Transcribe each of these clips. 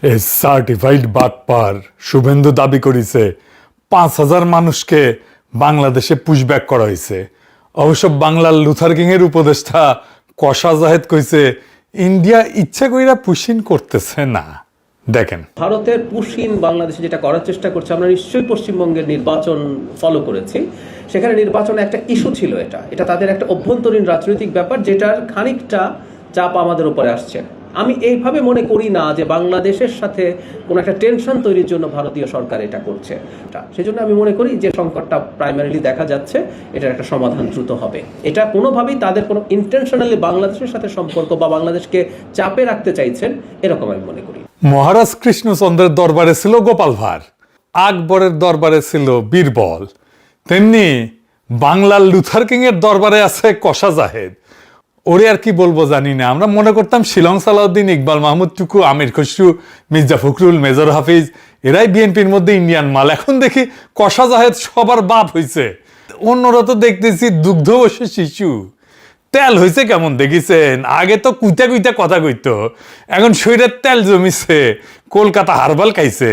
এ certified বাটপার শুভেন্দু দাবি করেছে 5,000 মানুষকে বাংলাদেশে পুশব্যাক করা হয়েছে। অবশ্য বাংলার লুথার কিং এর উপদেষ্টা কশা জাহেদ কইছে ইন্ডিয়া ইচ্ছা কইরা পুশিন করতেছে না। দেখেন, ভারতের পুশিন বাংলাদেশে যেটা করার চেষ্টা করছে, আমরা নিশ্চয়ই পশ্চিমবঙ্গের নির্বাচন ফলো করেছি। সেখানে নির্বাচনে একটা ইস্যু ছিল, এটা তাদের একটা অভ্যন্তরীণ রাজনৈতিক ব্যাপার, যেটার খানিকটা চাপ আমাদের উপরে আসছে। আমি এইভাবে মনে করি না যে বাংলাদেশের সাথে কোনো একটা টেনশন তৈরির জন্য ভারতীয় সরকার এটা করছে। সেজন্য আমি মনে করি যে সংকটটা প্রাইমারিলি দেখা যাচ্ছে, এটার একটা সমাধান দ্রুত হবে। এটা কোনোভাবেই তাদের কোনো ইন্টেনশনালি বাংলাদেশের সাথে সম্পর্ক বা বাংলাদেশকে চাপে রাখতে চাইছেন, এরকম আমি মনে করি। মহারাজ কৃষ্ণচন্দ্রের দরবারে ছিল গোপাল ভাঁড়, আকবরের দরবারে ছিল বীরবল, তেমনি বাংলার লুথার কিং এর দরবারে আছে কশা জাহেদ। ওরে আর কি বলবো জানি না। আমরা মনে করতাম শিলং সালাউদ্দিন, ইকবাল মাহমুদ টুকু, আমির খসরু, মির্জা ফখরুল, মেজর হাফিজ এরাই বিএনপির মধ্যে ইন্ডিয়ান মাল। এখন দেখি কশা জাহেদ সবার বাপ হয়েছে। অন্যরা তো দেখতেছি দুগ্ধবশী শিশু। তেল হয়েছে কেমন দেখিছেন? আগে তো কুইতা কুইতা কথা কইতো, এখন শরীরের তেল জমিছে, কলকাতা হারবাল খাইছে।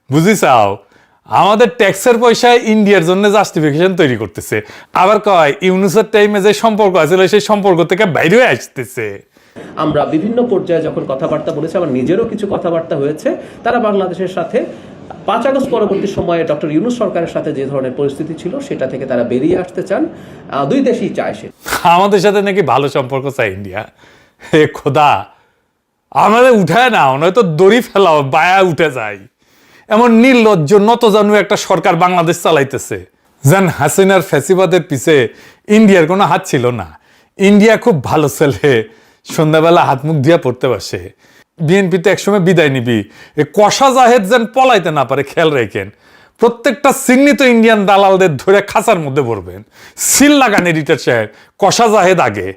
বুঝিছাও, আমাদের ট্যাক্সের পয়সায় ইন্ডিয়ার জন্য জাস্টিফিকেশন তৈরি করতেছে। আবার কয় ইউনুসের টাইমে যে সম্পর্ক আছে সেই সম্পর্ক থেকে বাইরে আসতেছে। আমরা বিভিন্ন পর্যায়ে যখন কথাবার্তা বলেছি, আমার নিজেরও কিছু কথাবার্তা হয়েছে, তারা বাংলাদেশের সাথে 5 আগস্ট পরবর্তী সময়ে ডক্টর ইউনুস সরকারের সাথে যে ধরনের পরিস্থিতি ছিল সেটা থেকে তারা বেরিয়ে আসতে চান। দুই দেশই চায় সে। আমাদের সাথে নাকি ভালো সম্পর্ক চাই ইন্ডিয়া। হে খোদা, আমাদের উঠায় না, নয়তো দড়ি ফেলাও, বায়া উঠে যায়। এমন নির্লজ্জ নতজানু একটা সরকার বাংলাদেশ চালাইতেছে। যেন হাসিনার ফ্যাসিবাদের পিছে ইন্ডিয়ার কোনো হাত ছিল না। ইন্ডিয়া খুব ভালো ছেলে, সন্ধ্যাবেলা হাত মুখ দিয়া পড়তে বসে। বিএনপি তো একসময় বিদায় নিবি, এ কশা জাহেদ যেন পলাইতে না পারে খেয়াল রেখেন। প্রত্যেকটা চিহ্নিত ইন্ডিয়ান দালালদের ধরে খাঁচার মধ্যে ভরবেন। সিল লাগান এডিটর সাহেব, কশা জাহেদ আগে,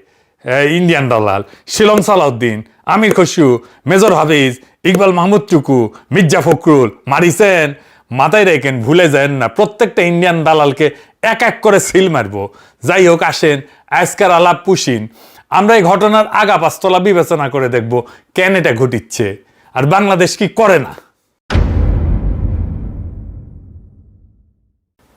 ইন্ডিয়ান দালাল শিলং সালাউদ্দিন, আমির খসরু, মেজর হাফিজ, ইকবাল মাহমুদ টুকু, মির্জা ফখরুল মারিছেন। মাথায় রেখেন, ভুলে যান না, প্রত্যেকটা ইন্ডিয়ান দালালকে এক এক করে সিল মারবো। যাই হোক, আসেন আজকের আলাপ পুশিন। আমরা এই ঘটনার আগা পাঁচতলা বিবেচনা করে দেখব কেন এটা ঘটিচ্ছে আর বাংলাদেশ কি করে না।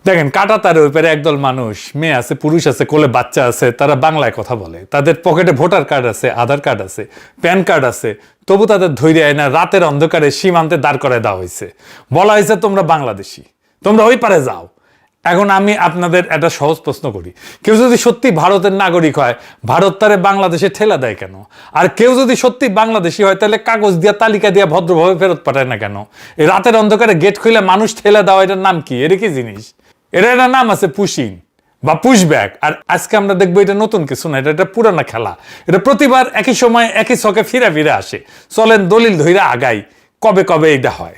দেখেন, কাঁটাতারের ওইপারে একদল মানুষ, মেয়ে আছে, পুরুষ আছে, কোলে বাচ্চা আছে, তারা বাংলায় কথা বলে। তাদের পকেটে ভোটার কার্ড আছে, আধার কার্ড আছে, প্যান কার্ড আছে, তবু তাদের ধৈর্য আয় না। রাতের অন্ধকারে সীমান্তে দাঁড় করে দেওয়া হয়েছে, বলা হয়েছে তোমরা বাংলাদেশি, তোমরা ওই পারে যাও। এখন আমি আপনাদের একটা সহজ প্রশ্ন করি, কেউ যদি সত্যি ভারতের নাগরিক হয়, ভারত তারে বাংলাদেশে ঠেলা দেয় কেন? আর কেউ যদি সত্যি বাংলাদেশি হয়, তাহলে কাগজ দিয়া তালিকা দিয়া ভদ্রভাবে ফেরত পাঠায় না কেন? এই রাতের অন্ধকারে গেট খুলে মানুষ ঠেলা দেওয়া, এটার নাম কি? এর কি জিনিস? এটা একটা নাম আছে পুশিং বা পুশব্যাক। আর আজকে আমরা দেখবো এটা নতুন কিছু না, এটা পুরানা খেলা। এটা প্রতিবার একই সময় একই ছকে ফিরে ফিরে আসে। চলেন দলিল ধইরা আগাই, কবে কবে এটা হয়।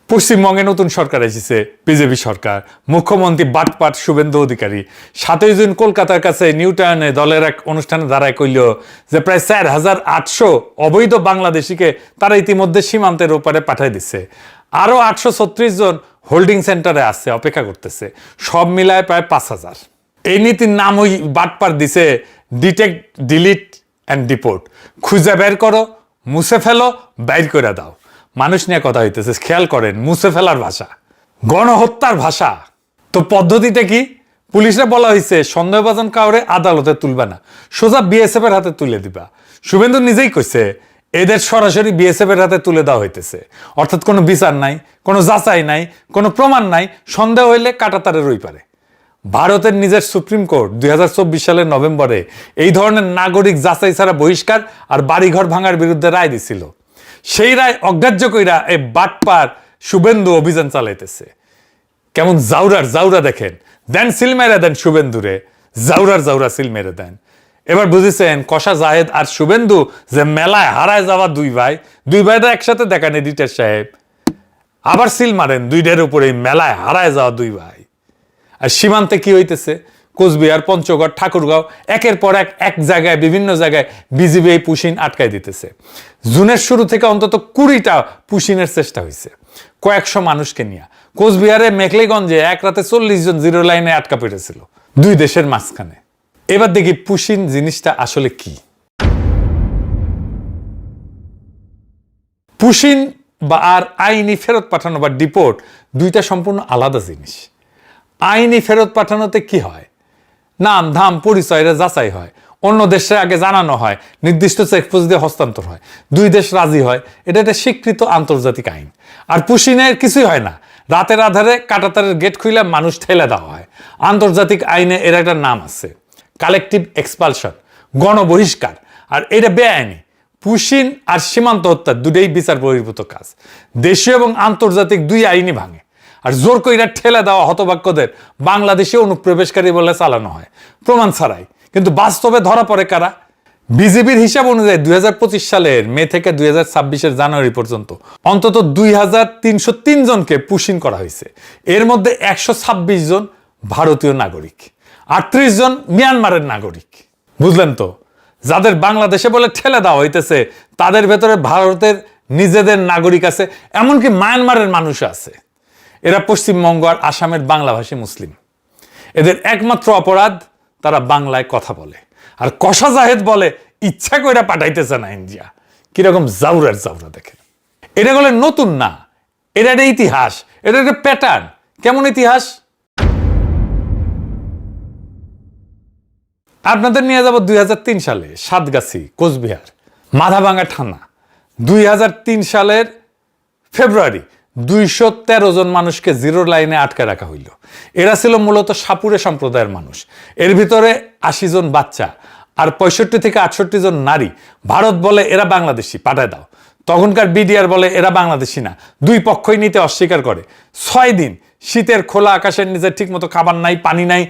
পশ্চিমবঙ্গে নতুন সরকার এসেছে, বিজেপি সরকার। মুখ্যমন্ত্রী বাটপাট শুভেন্দু অধিকারী 7ই জুন কলকাতার কাছে নিউটাউনে দলের এক অনুষ্ঠানে দাঁড়ায় কইল যে প্রায় 4,800 অবৈধ বাংলাদেশিকে তারা ইতিমধ্যে সীমান্তের ওপারে পাঠিয়ে দিচ্ছে। আরো 836 জন হোল্ডিং সেন্টারে আছে, অপেক্ষা করতেছে। সব মিলায় প্রায় 5,000। এই নীতির নাম ওই বাটপার দিছে ডিটেক্ট, ডিলিট অ্যান্ড ডিপোর্ট। খুঁজে বের করো, মুছে ফেলো, বাইর করে দাও। মানুষ নিয়ে কথা হইতেছে, খেয়াল করেন, মুছে ফেলার ভাষা, গণহত্যার ভাষা। তো পদ্ধতিটা কি? পুলিশে বলা হয়েছে সন্দেহভাজন কাউরে আদালতে তুলবা না, সোজা বিএসএফ এর হাতে তুলে দিবা। শুভেন্দু নিজেই কইছে এদের সরাসরি বিএসএফ এর হাতে তুলে দেওয়া হইতেছে। অর্থাৎ কোনো বিচার নাই, কোনো যাচাই নাই, কোনো প্রমাণ নাই। সন্দেহ হইলে কাঁটাতারের ওই পারে। ভারতের নিজের সুপ্রিম কোর্ট 2024 সালের নভেম্বরে এই ধরনের নাগরিক যাচাই ছাড়া বহিষ্কার আর বাড়িঘর ভাঙার বিরুদ্ধে রায় দিছিল। সেই রায় অগ্রাহ্য কইরা এই বাটপার শুভেন্দু অভিযান চালাইতেছে। কেমন জাউরা দেখেন, দেন সিল মেরে দেন শুভেন্দুরে, জাউরা সিল মেরে দেন। এবার বুঝেছেন কশা জাহেদ আর শুভেন্দু যে মেলায় হারায় যাওয়া দুই ভাইটা একসাথে দেখান এডিটর সাহেব। আবার সিল মারেন দুইটার উপরে, মেলায় হারায় যাওয়া দুই ভাই। আর সীমান্তে কি হইতেছে? কোচবিহার, পঞ্চগড়, ঠাকুরগাঁও, একের পর এক জায়গায়, বিভিন্ন জায়গায় বিজিবি এই পুশিন আটকাই দিতেছে। জুনের শুরু থেকে অন্তত 20টা পুশিনের চেষ্টা হয়েছে, কয়েকশো মানুষকে নিয়ে। কোচবিহারে মেখলিগঞ্জে এক রাতে 40 জন জিরো লাইনে আটকা পড়েছিল, দুই দেশের মাঝখানে। এবার দেখি পুশিন জিনিসটা আসলে কি। পুশিন বা আর আইনি ফেরত পাঠানো বা ডিপোর্ট দুইটা সম্পূর্ণ আলাদা জিনিস। আইনি ফেরত পাঠানোতে কি হয়, নাম ধাম পরিচয় এটা যাচাই হয়, অন্য দেশে আগে জানানো হয়, নির্দিষ্ট চেকপোস্ট দিয়ে হস্তান্তর হয়, দুই দেশ রাজি হয়, এটা একটা স্বীকৃত আন্তর্জাতিক আইন। আর পুশিনের কিছুই হয় না, রাতের আধারে কাঁটাতারের গেট খুলে মানুষ ঠেলে দেওয়া হয়। আন্তর্জাতিক আইনে এর একটা নাম আছে, কালেকটিভ এক্সপালশন, গণবহিষ্কার। আর এটা বেআইনি। পুশিন আর সীমান্ত হত্যা দুটোই বিচার বহির্ভূত কাজ, দেশীয় এবং আন্তর্জাতিক দুই আইনই ভাঙে। আর জোর কইরা ঠেলে দেওয়া হতভাগ্যদের বাংলাদেশে অনুপ্রবেশকারী বলে চালানো হয় প্রমাণ ছাড়াই। কিন্তু বাস্তবে ধরা পড়ে কারা? বিজেপির হিসাব অনুযায়ী 2025 সালের মে থেকে 2026 জানুয়ারি পর্যন্ত অন্তত 2303 জনকে পুশিন করা হয়েছে। এর মধ্যে 126 জন ভারতীয় নাগরিক, 38 জন মিয়ানমারের নাগরিক। বুঝলেন তো, যাদের বাংলাদেশে বলে ঠেলে দেওয়া হইতেছে তাদের ভেতরে ভারতের নিজেদের নাগরিক আছে, এমনকি মায়ানমারের মানুষ আছে। এরা পশ্চিমবঙ্গ আর আসামের বাংলাভাষী মুসলিম। এদের একমাত্র অপরাধ তারা বাংলায় কথা বলে। আর কষা জাহেদ বলে ইচ্ছা কইরা পাঠাইতেছে না ইন্ডিয়া। কিরকম জাউরার জাউরা দেখে। এটা বলে নতুন না, এটা একটা ইতিহাস, এটা একটা প্যাটার্ন। কেমন ইতিহাস? আপনাদের নিয়ে যাব 2003 সালে সাতগাছি, কোচবিহার, মাথাভাঙ্গা থানা। 2003 সালের ফেব্রুয়ারি 213 জন মানুষকে জিরো লাইনে আটকে রাখা হইল। এরা ছিল মূলত সাপুরে সম্প্রদায়ের মানুষ। এর ভিতরে 80 জন বাচ্চা আর 65 থেকে 68 জন নারী। ভারত বলে এরা বাংলাদেশি, পাঠায় দাও। তখনকার বিডিআর বলে এরা বাংলাদেশি না। দুই পক্ষই নিতে অস্বীকার করে। 6 দিন শীতের খোলা আকাশের নিচে ঠিকমতো খাবার নাই, পানি নাই,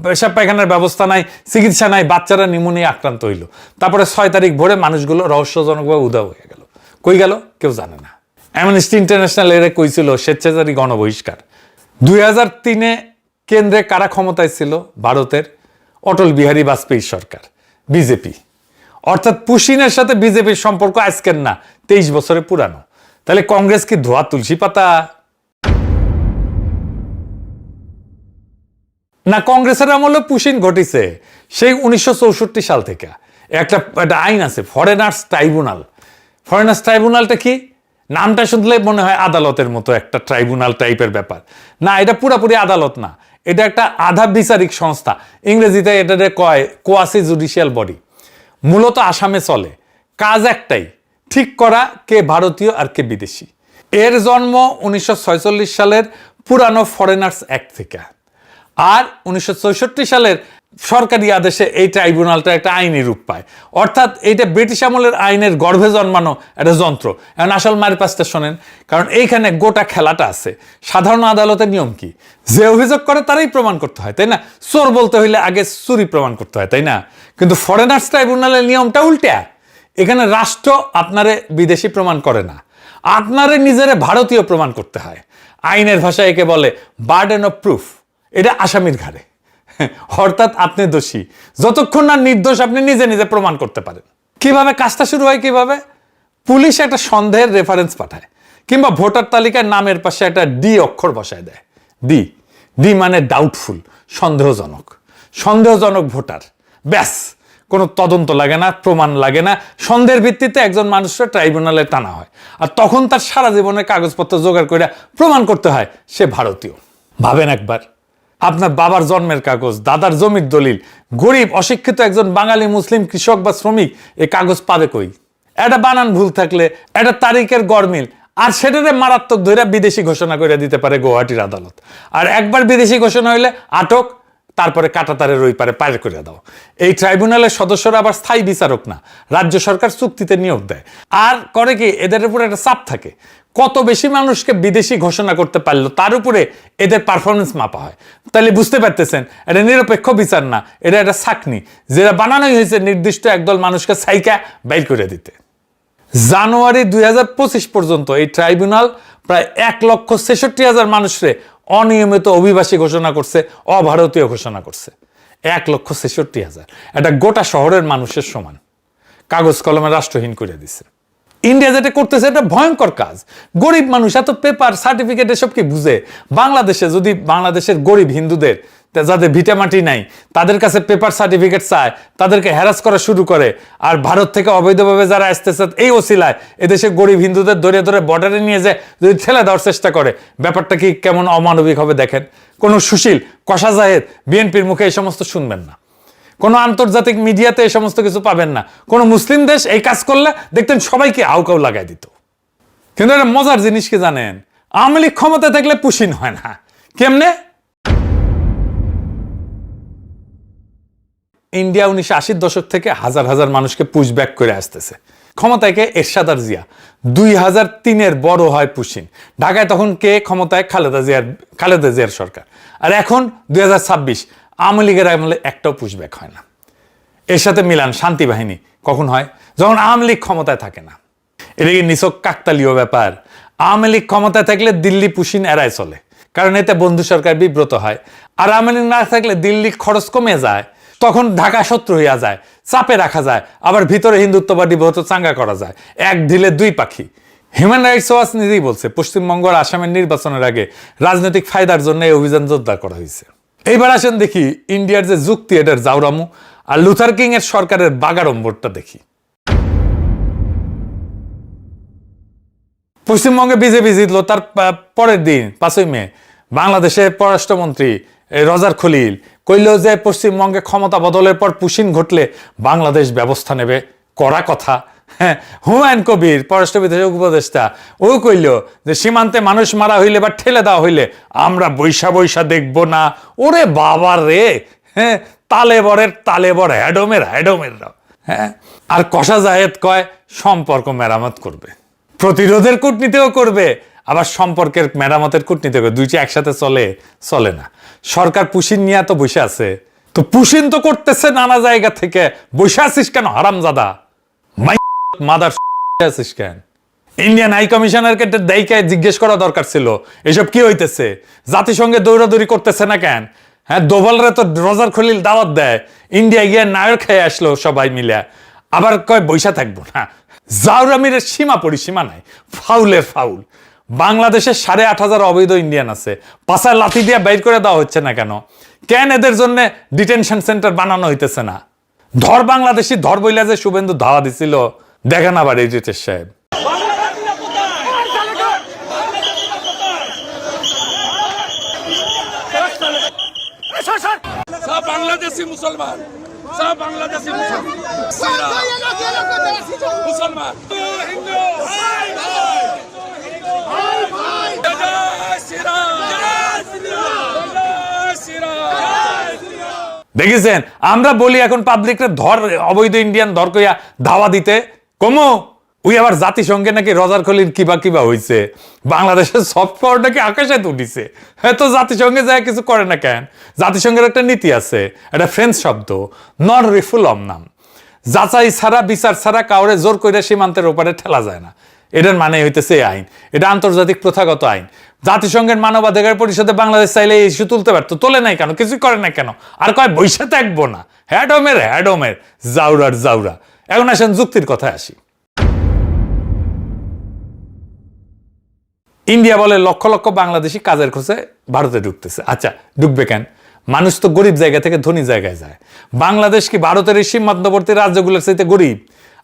পেশাব পায়খানার ব্যবস্থা নাই, চিকিৎসা নাই, বাচ্চারা নিউমোনিয়া আক্রান্ত হইল। তারপরে 6 তারিখ ভোরে মানুষগুলো রহস্যজনকভাবে উধাও হয়ে গেল। কই গেল কেউ জানে না। অ্যামনেস্টি ইন্টারন্যাশনাল এরা কইছিল স্বেচ্ছাচারী গণবহিষ্কার। 2003-এ কেন্দ্রে কারা ক্ষমতায় ছিল? ভারতের অটল বিহারী বাজপেয়ী সরকার, বিজেপি। অর্থাৎ পুশিনের সাথে বিজেপির সম্পর্ক আজকের না, 23 বছরের পুরানো। তাহলে কংগ্রেস কি ধোয়া তুলসী পাতা? না, কংগ্রেসের আমলে পুশিন ঘটিছে সেই 1964 সাল থেকে। একটা আইন আছে, ফরেনার্স ট্রাইব্যুনাল। ফরেনার্স ট্রাইব্যুনালটা কি? নামটা শুনলে মনে হয় আদালতের মতো একটা ট্রাইব্যুনাল টাইপের ব্যাপার। না, এটা পুরাপুরি আদালত না, এটা একটা আধা বিচারিক সংস্থা। ইংরেজিতে এটাকে কয় কোয়াসি জুডিশিয়াল বডি। মূলত আসামে চলে। কাজ একটাই, ঠিক করা কে ভারতীয় আর কে বিদেশি। এর জন্ম 1946 সালের পুরানো ফরেনার্স অ্যাক্ট থেকে। আর 1964 সালের সরকারি আদেশে এই ট্রাইব্যুনালটা একটা আইনি রূপ পায়। অর্থাৎ এইটা ব্রিটিশ আমলের আইনের গর্ভে জন্মানো একটা যন্ত্র। এখন আসল মারি পাঁচটা শোনেন, কারণ এইখানে গোটা খেলাটা আছে। সাধারণ আদালতের নিয়ম কি? যে অভিযোগ করে তারাই প্রমাণ করতে হয়, তাই না? চোর বলতে হইলে আগে চুরি প্রমাণ করতে হয়, তাই না? কিন্তু ফরেনার্স ট্রাইব্যুনালের নিয়মটা উল্টা। এখানে রাষ্ট্র আপনারে বিদেশি প্রমাণ করে না, আপনারে নিজেরে ভারতীয় প্রমাণ করতে হয়। আইনের ভাষায় একে বলে বার্ডেন অফ প্রুফ। এটা আসামির ঘাড়ে। অর্থাৎ আপনি দোষী যতক্ষণ না নির্দোষ আপনি নিজে নিজে প্রমাণ করতে পারেন। কিভাবে কাজটা শুরু হয়? কিভাবে? পুলিশ একটা সন্দেহের রেফারেন্স পাঠায়, কিংবা ভোটার তালিকায় নামের পাশে একটা ডি অক্ষর বসায় দেয়। ডি ডি মানে ডাউটফুল, সন্দেহজনক। সন্দেহজনক ভোটার, ব্যাস। কোনো তদন্ত লাগে না, প্রমাণ লাগে না। সন্দেহের ভিত্তিতে একজন মানুষের ট্রাইব্যুনালে টানা হয়। আর তখন তার সারা জীবনের কাগজপত্র জোগাড় করে প্রমাণ করতে হয় সে ভারতীয়। ভাবেন একবার, আপনার বাবার জন্মের কাগজ, দাদার জমির দলিল, গরিব অশিক্ষিত একজন বাঙালি মুসলিম কৃষক বা শ্রমিক এই কাগজ পাবে কই? একটা বানান ভুল থাকলে, একটা তারিখের গরমিল, আর সেটারে মারাত্মক ধরে বিদেশি ঘোষণা করে দিতে পারে গুয়াহাটির আদালত। আর একবার বিদেশি ঘোষণা হইলে আটক, তারপরে কাঁটাতারের ওই পারে পার করে দাও। এই ট্রাইব্যুনালের সদস্যরা আবার স্থায়ী বিচারক না, রাজ্য সরকার চুক্তিতে নিয়োগ দেয়। আর করে কি, এদের উপর একটা চাপ থাকে। কত বেশি মানুষকে বিদেশি ঘোষণা করতে পারলো তার উপরে এদের পারফরমেন্স মাপা হয়। তাহলে বুঝতে পারতেছেন, এটা নিরপেক্ষ বিচার না, এটা একটা ছাকনি, যেটা বানানোই হয়েছে নির্দিষ্ট একদল মানুষকে সাইকা বাইর করে দিতে। জানুয়ারি 2025 পর্যন্ত এই ট্রাইব্যুনাল প্রায় 1,66,000 মানুষরে অনিয়মিত অভিবাসী ঘোষণা করছে, অভারতীয় ঘোষণা করছে। 1,66,000, এটা গোটা শহরের মানুষের সমান। কাগজ কলমে রাষ্ট্রহীন করে দিছে। ইন্ডিয়া যেটা করতেছে এটা ভয়ঙ্কর কাজ। গরিব মানুষ এত পেপার সার্টিফিকেট এসব কি বুঝে? বাংলাদেশে যদি বাংলাদেশের গরিব হিন্দুদের যাদের ভিটামাটি নাই তাদের কাছে পেপার সার্টিফিকেট চায়, তাদেরকে হ্যারাস করা শুরু করে। আর ভারত থেকে অবৈধভাবে যারা আসতেছে এই ওসিলায় এদেশে গরিব হিন্দুদের ধরে ধরে বর্ডারে নিয়ে যায় যদি ঠেলে দেওয়ার চেষ্টা করে, ব্যাপারটা কি কেমন অমানবিক হবে দেখেন। কোনো সুশীল কষা জাহেদ বিএনপির মুখে এই সমস্ত শুনবেন না, কোনো আন্তর্জাতিক মিডিয়াতে এই সমস্ত কিছু পাবেন না। কোনো মুসলিম দেশ এই কাজ করলে দেখতেন সবাইকে আউকাউ লাগাই দিত। কিন্তু একটা মজার জিনিস কি জানেন, আওয়ামী লীগ ক্ষমতায় থাকলে পুশিন হয় না। কেমনে? ইন্ডিয়া 1980-র দশক থেকে হাজার হাজার মানুষকে পুশব্যাক করে আসতেছে। ক্ষমতায় এরশাদ আর জিয়া 2003-এর বড় হয় পুশিন। ঢাকায় তখন কে ক্ষমতায়? খালেদা জিয়ার সরকার। আর এখন 2026 আওয়ামী লীগের আমলে একটাও পুশব্যাক হয় না। এর সাথে মিলান শান্তি বাহিনী কখন হয়? যখন আওয়ামী লীগ ক্ষমতায় থাকে না। এটা কি নিছক কাকতালীয় ব্যাপার? আওয়ামী লীগ ক্ষমতায় থাকলে দিল্লি পুশিন এড়ায় চলে, কারণ এতে বন্ধু সরকার বিব্রত হয়। আর আওয়ামী লীগ না থাকলে দিল্লির খরচ কমে যায়, তখন ঢাকা শত্রু হইয়া যায়, চাপে রাখা যায়, আবার ভিতরে হিন্দুত্ববাদী বহুত চাঙ্গা করা যায়। এক ঢিলে দুই পাখি। হিউম্যান রাইটস ওয়াচ নিজেই বলছে পশ্চিমবঙ্গ আর আসামের নির্বাচনের আগে রাজনৈতিক ফায়দার জন্য এই অভিযান জোরদার করা হয়েছে। এইবার আসেন দেখি ইন্ডিয়ার যে যুক্তি, এটার জাউরামু, আর লুথার কিং এর সরকারের বাগাড়ম্বরটা দেখি। পশ্চিমবঙ্গে বিজেপি জিতলো, তার পরের দিন 5ই মে বাংলাদেশের পররাষ্ট্রমন্ত্রী রজার খলিল কইল যে পশ্চিমবঙ্গে ক্ষমতা বদলের পর পুশিন ঘটলে বাংলাদেশ ব্যবস্থা নেবে। কড়া কথা। হ্যাঁ, হুমায়ুন কবির পররাষ্ট্র উপদেষ্টা ও কইল যে সীমান্তে মানুষ মারা হইলে বা ঠেলে দেওয়া হইলে আমরা বৈশা বৈশা দেখব না। ওরে বাবা রে! হ্যাঁ, তালেবর হ্যাডমের। হ্যাঁ, আর কষা জাহেদ কয় সম্পর্ক মেরামত করবে, প্রতিরোধের কূটনীতিও করবে, আবার সম্পর্কের মেরামতের কূটনীতি করবে। দুইটি একসাথে চলে না। সরকার পুশিন নিয়ে তো বসে আছে, তো পুশিন তো করতেছে নানা জায়গা থেকে। বসে আছিস কেন হারামজাদা? মাদার আছিস কেন? ইন্ডিয়ান হাই কমিশনারকে দায়িকায় জিজ্ঞেস করা দরকার ছিল এসব কি হইতেছে। জাতিসংঘে দৌড়াদৌড়ি করতেছে না কেন? হ্যাঁ, দোভালরে তো রজার খলিল দাওয়াত দেয়, ইন্ডিয়া গিয়ে নায়ক খেয়ে আসলো সবাই মিলে, আবার কয় বৈশা থাকবো না। জাউরামির সীমা পরিসীমা নাই, ফাউলের ফাউল। বাংলাদেশে 8,500 অবৈধ ইন্ডিয়ান আছে, পাশায় লাথি দিয়ে বাইর করে দেওয়া হচ্ছে না কেন? এদের জন্য ডিটেনশন সেন্টার বানানো হইতেছে না? ধর বাংলাদেশি ধর বইলা যে শুভেন্দু ধাওয়া দিছিল, দেখেন আবার এই রিটেশ সাহেব। সব বাংলাদেশি মুসলমান, সব বাংলাদেশি মুসলমান, মুসলমান হিন্দু। দেখেছেন, আমরা বলি এখন পাবলিকরে ধর অবৈধ ইন্ডিয়ান ধর কইয়া ধাওয়া দিতে কমো। ওই আবার জাতিসংঘে নাকি রজার খলিল কিবা হইছে, বাংলাদেশের সফট পাওয়ার নাকি আকাশে উঠিছে। হ্যাঁ, তো জাতিসংঘে যায় কিছু করে না কেন? জাতিসংঘের একটা নীতি আছে, একটা ফ্রেঞ্চ শব্দ, নন রিফুলম নাম। যাচাই ছাড়া বিচার ছাড়া কাউরে জোর করে সীমান্তের ওপারে ঠেলা যায় না। এটার মানে হইতেছে এই আইন, এটা আন্তর্জাতিক প্রথাগত আইন। জাতিসংঘের মানবাধিকার পরিষদে বাংলাদেশ চাইলে এই ইস্যু তুলতে পারতো, তোলে নাই কেন? কিছুই করে না কেন? আর কয় বৈশা থাকবো না। হ্যাডমের জাউরা। এখন আসেন যুক্তির কথায় আসি। ইন্ডিয়া বলে লক্ষ লক্ষ বাংলাদেশি কাজের খোঁজে ভারতে ঢুকতেছে। আচ্ছা, ঢুকবে কেন? মানুষ তো গরিব জায়গা থেকে ধনী জায়গায় যায়। বাংলাদেশ কি ভারতের এই সীমান্তবর্তী রাজ্যগুলোর চাইতে গরিব?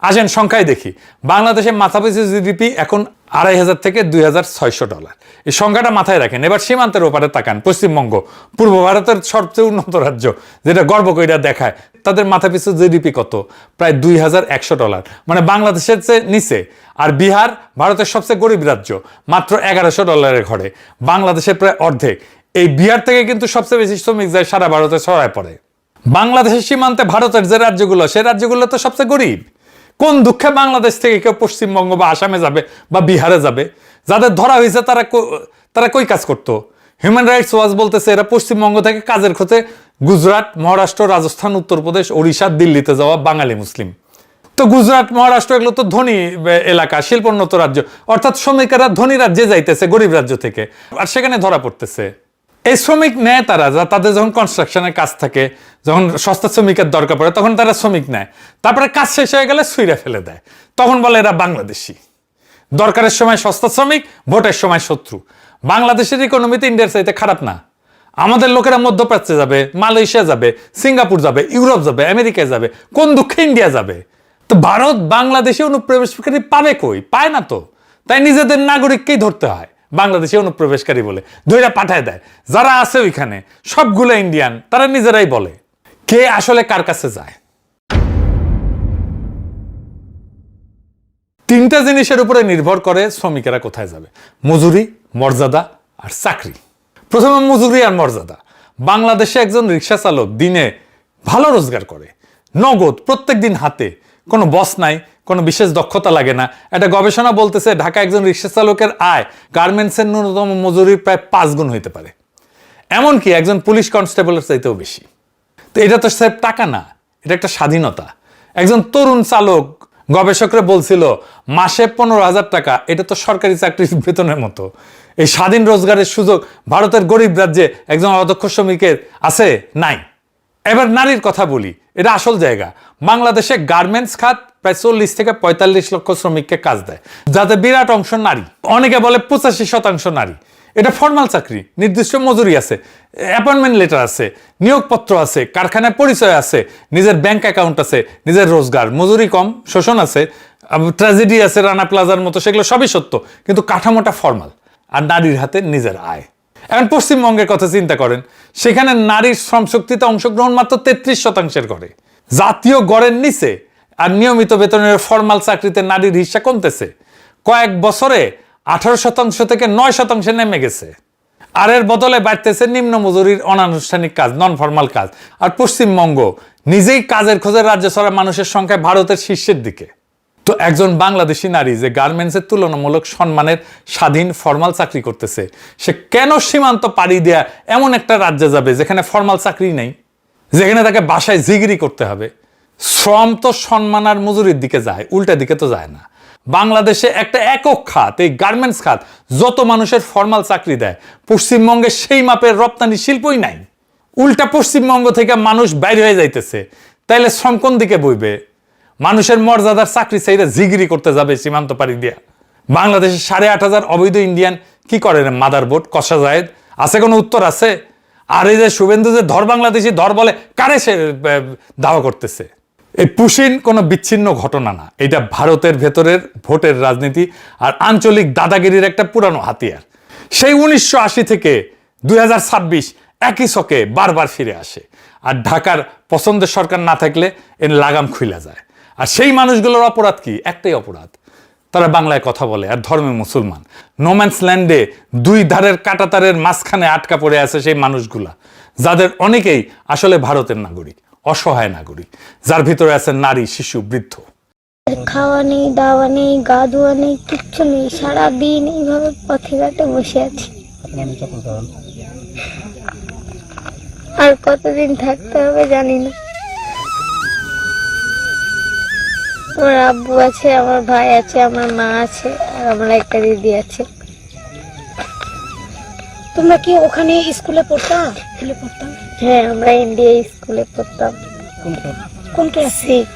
আসেন সংখ্যায় দেখি। বাংলাদেশের মাথাপিছু জিডিপি এখন $2,500 থেকে $2,600। এই সংখ্যাটা মাথায় রাখেন। এবার সীমান্তের ওপারে তাকান, পশ্চিমবঙ্গ, পূর্ব ভারতের সবচেয়ে উন্নত রাজ্য, যেটা গর্ব কইরা দেখায়, তাদের মাথাপিছু জিডিপি কত? প্রায় $2,100, মানে বাংলাদেশের চেয়ে নিচে। আর বিহার ভারতের সবচেয়ে গরিব রাজ্য, মাত্র $1,100 ঘরে, বাংলাদেশের প্রায় অর্ধেক। এই বিহার থেকে কিন্তু সবচেয়ে বেশি শ্রমিক যায় সারা ভারতে ছড়ায় পড়ে। বাংলাদেশের সীমান্তে ভারতের যে রাজ্যগুলো, সেই রাজ্যগুলো তো সবচেয়ে গরিব। কোন দুঃখে বাংলাদেশ থেকে কেউ পশ্চিমবঙ্গ বা আসামে যাবে বা বিহারে যাবে? যাদের ধরা হয়েছে তারা কই কাজ করতো? হিউম্যান রাইটস ওয়াচ বলতেছে এরা পশ্চিমবঙ্গ থেকে কাজের খোঁজে গুজরাট, মহারাষ্ট্র, রাজস্থান, উত্তরপ্রদেশ, ওড়িশা, দিল্লিতে যাওয়া বাঙালি মুসলিম। তো গুজরাট, মহারাষ্ট্র এগুলো তো ধনী এলাকা, শিল্পোন্নত রাজ্য, অর্থাৎ শ্রমিকেরা ধনী রাজ্যে যাইতেছে গরিব রাজ্য থেকে, আর সেখানে ধরা পড়তেছে। এই শ্রমিক নেয় তারা, তাদের যখন কনস্ট্রাকশনের কাজ থাকে, যখন সস্তা শ্রমিকের দরকার পড়ে, তখন তারা শ্রমিক নেয়। তারপরে কাজ শেষ হয়ে গেলে ছুঁড়ে ফেলে দেয়। তখন বলে এরা বাংলাদেশি। দরকারের সময় সস্তা শ্রমিক, ভোটের সময় শত্রু। বাংলাদেশের ইকোনমি তো ইন্ডিয়ার চাইতে খারাপ না। আমাদের লোকেরা মধ্যপ্রাচ্যে যাবে, মালয়েশিয়া যাবে, সিঙ্গাপুর যাবে, ইউরোপ যাবে, আমেরিকায় যাবে, কোন দুঃখে ইন্ডিয়া যাবে। তো ভারত বাংলাদেশে অনুপ্রবেশকারী পাবে কই? পায় না তো। তাই নিজেদের নাগরিককেই ধরতে হয় বাংলাদেশে অনুপ্রবেশকারী বলে, ধইরা পাঠায় দেয়। যারা আছে ওইখানে সবগুলো ইন্ডিয়ান, তারা নিজেরাই বলে। কে আসলে কার কাছে যায়? তিনটা জিনিসের উপরে নির্ভর করে শ্রমিকেরা কোথায় যাবে: মজুরি, মর্যাদা আর চাকরি। প্রথমে মজুরি আর মর্যাদা। বাংলাদেশে একজন রিক্সা চালক দিনে ভালো রোজগার করে, নগদ প্রত্যেক দিন হাতে, কোনো বস নাই, কোনো বিশেষ দক্ষতা লাগে না। একটা গবেষণা বলতেছে ঢাকা একজন রিক্সা চালকের আয় গার্মেন্টসের ন্যূনতম মজুরির প্রায় 5 গুণ হইতে পারে, এমনকি একজন পুলিশ কনস্টেবলের চাইতেও বেশি। তো এটা তো স্যার টাকা না, এটা একটা স্বাধীনতা। একজন তরুণ চালক গবেষকরা বলছিল মাসে 15,000 টাকা, এটা তো সরকারি চাকরির বেতনের মতো। এই স্বাধীন রোজগারের সুযোগ ভারতের গরিব রাজ্যে একজন অদক্ষ শ্রমিকের আছে? নাই। এবার নারীর কথা বলি, এটা আসল জায়গা। বাংলাদেশে গার্মেন্টস খাত প্রায় 40 থেকে 45 লক্ষ শ্রমিককে কাজ দেয়, যাতে বিরাট অংশ নারী। অনেকে বলে 85% নারী। এটা ফর্মাল চাকরি, নির্দিষ্ট মজুরি আছে, অ্যাপয়েন্টমেন্ট লেটার আছে, নিয়োগপত্র আছে, কারখানায় পরিচয় আছে, নিজের ব্যাংক অ্যাকাউন্ট আছে, নিজের রোজগার, মজুরি কম, শোষণ আছে, ট্র্যাজেডি আছে রানা প্লাজার মতো, সেগুলো সবই সত্য, কিন্তু কাঠামোটা ফর্মাল। আর নারীর হাতে নিজের আয়। এখন পশ্চিমবঙ্গের কথা চিন্তা করেন, সেখানে নারীর শ্রমশক্তিতে অংশগ্রহণ মাত্র 33% করে, জাতীয় গড়ের নিচে। আর নিয়মিত বেতনের ফর্মাল চাকরিতে নারীর হিস্সা কমতেছে, কয়েক বছরে 18% থেকে 9% নেমে গেছে। আর এর বদলে বাড়তেছে নিম্ন মজুরির অনানুষ্ঠানিক কাজ, নন ফর্মাল কাজ। আর পশ্চিমবঙ্গ নিজেই কাজের খোঁজে রাজ্য ছাড়া মানুষের সংখ্যায় ভারতের শীর্ষের দিকে। তো একজন বাংলাদেশি নারী যে গার্মেন্টসের তুলনামূলক সম্মানের স্বাধীন ফর্মাল চাকরি করতেছে, সে কেন সীমান্ত পাড়ি দেয়া এমন একটা রাজ্যে যাবে যেখানে ফর্মাল চাকরি নেই, যেখানে তাকে বাসায় জিগিরি করতে হবে? শ্রম তো সম্মান আর মজুরির দিকে যায়, উল্টা দিকে তো যায় না। বাংলাদেশে একটা একক খাত, এই গার্মেন্টস খাত, যত মানুষের ফর্মাল চাকরি দেয়, পশ্চিমবঙ্গে সেই মাপের রপ্তানি শিল্পই নাই। উল্টা পশ্চিমবঙ্গ থেকে মানুষ বাইরে হয়ে যাইতেছে। তাইলে শ্রম কোন দিকে বইবে? মানুষের মর্যাদার চাকরি চাইলে জিগিরি করতে যাবে সীমান্ত পাড়ি দিয়া। বাংলাদেশে 8,500 অবৈধ ইন্ডিয়ান কি করে? মাদারবোর্ড, কষা জায়েদ আছে? কোনো উত্তর আছে? আর এই যে শুভেন্দু যে ধর বাংলাদেশি ধর বলে, কারে সে দাওয়া করতেছে? এই পুশিন কোনো বিচ্ছিন্ন ঘটনা না, এটা ভারতের ভেতরের ভোটের রাজনীতি আর আঞ্চলিক দাদাগিরির একটা পুরানো হাতিয়ার। সেই 1980 থেকে 2026 একই ছকে বারবার ফিরে আসে। আর ঢাকার পছন্দের সরকার না থাকলে এর লাগাম খুইলা যায়। আর সেই মানুষগুলোর অপরাধ কি? একটাই অপরাধ, তারা বাংলায় কথা বলে আর ধর্মে মুসলমান। নোম্যান্স ল্যান্ডে দুই ধারের কাঁটাতারের মাঝখানে আটকা পড়ে আছে সেই মানুষগুলা, যাদের অনেকেই আসলে ভারতের নাগরিক, অসহায় নাগরিক, যার ভিতরে আছে নারী, শিশু, বৃদ্ধ। খাওয়া নেই, দাওয়া নেই, গা ধোয়া নেই, কিচ্ছু নেই। সারাদিন এইভাবে পথে ঘাটে বসে আছি। আর কতদিন থাকতে হবে জানি না। আমার আব্বু আছে, আমার ভাই আছে, আমার মা আছে, আর আমার একটা দিদি আছে। তোমরা কি ওখানে স্কুলে পড়তাম? হ্যাঁ, আমরা ইন্ডিয়া স্কুলে পড়তাম। কোন ক্লাস? 6